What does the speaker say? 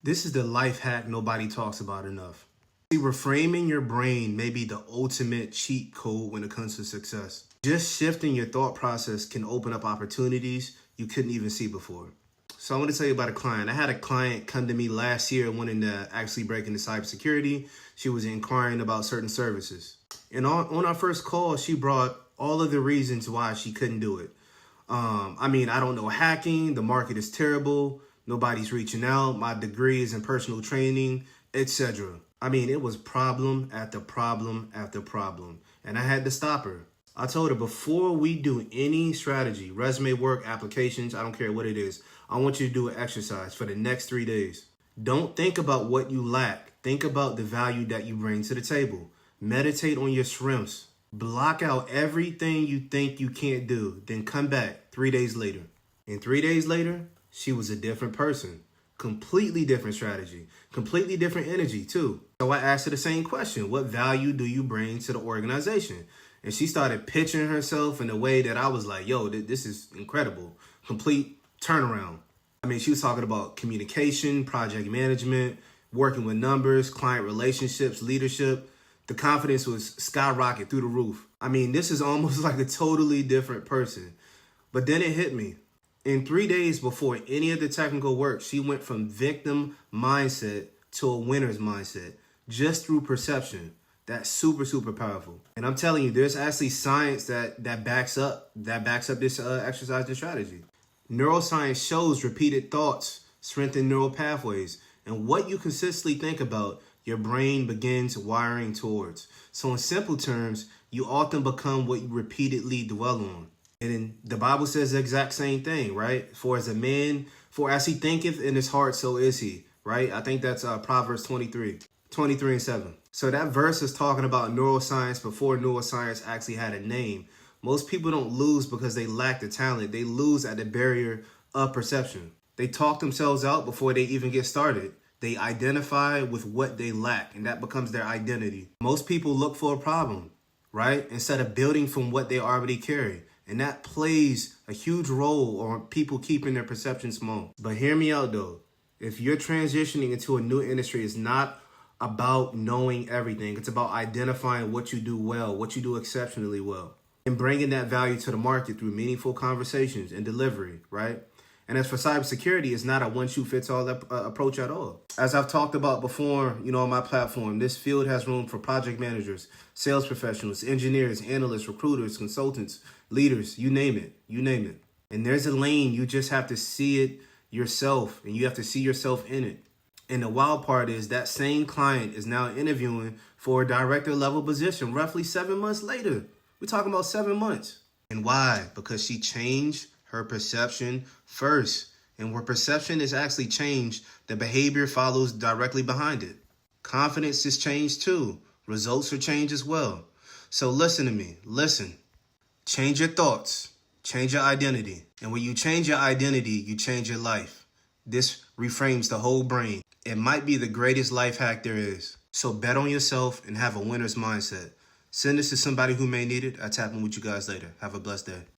This is the life hack nobody talks about enough. See, reframing your brain may be the ultimate cheat code when it comes to success. Just shifting your thought process can open up opportunities you couldn't even see before. So I want to tell you about a client. I had a client come to me last year wanting to actually break into cybersecurity. She was inquiring about certain services. And on our first call, she brought all of the reasons why she couldn't do it. I don't know hacking. The market is terrible. Nobody's reaching out. My degree is in personal training, etc. It was problem after problem after problem. And I had to stop her. I told her, before we do any strategy, resume work, applications, I don't care what it is, I want you to do an exercise for the next 3 days. Don't think about what you lack. Think about the value that you bring to the table. Meditate on your strengths. Block out everything you think you can't do. Then come back 3 days later. And 3 days later, she was a different person. Completely different strategy. Completely different energy, too. So I asked her the same question. What value do you bring to the organization? And she started pitching herself in a way that I was like, yo, this is incredible. Complete turnaround. She was talking about communication, project management, working with numbers, client relationships, leadership. The confidence was skyrocket through the roof. This is almost like a totally different person. But then it hit me. In 3 days before any of the technical work, she went from victim mindset to a winner's mindset just through perception. That's super, super powerful. And I'm telling you, there's actually science that backs up this exercise, this strategy. Neuroscience shows repeated thoughts strengthen neural pathways. And what you consistently think about, your brain begins wiring towards. So in simple terms, you often become what you repeatedly dwell on. And then the Bible says the exact same thing, right? For as he thinketh in his heart, so is he, right? I think that's Proverbs 23:7. So that verse is talking about neuroscience before neuroscience actually had a name. Most people don't lose because they lack the talent. They lose at the barrier of perception. They talk themselves out before they even get started. They identify with what they lack, and that becomes their identity. Most people look for a problem, right? Instead of building from what they already carry. And that plays a huge role on people keeping their perception small. But hear me out though. If you're transitioning into a new industry, it's not about knowing everything. It's about identifying what you do well, what you do exceptionally well, and bringing that value to the market through meaningful conversations and delivery, right? And as for cybersecurity, it's not a one-shoe-fits-all approach at all. As I've talked about before, on my platform, this field has room for project managers, sales professionals, engineers, analysts, recruiters, consultants, leaders, you name it. And there's a lane, you just have to see it yourself, and you have to see yourself in it. And the wild part is that same client is now interviewing for a director level position roughly 7 months later. We're talking about 7 months. And why? Because she changed her perception first. And where perception is actually changed, the behavior follows directly behind it. Confidence is changed too. Results are changed as well. So listen to me. Listen. Change your thoughts. Change your identity. And when you change your identity, you change your life. This reframes the whole brain. It might be the greatest life hack there is. So bet on yourself and have a winner's mindset. Send this to somebody who may need it. I'll tap in with you guys later. Have a blessed day.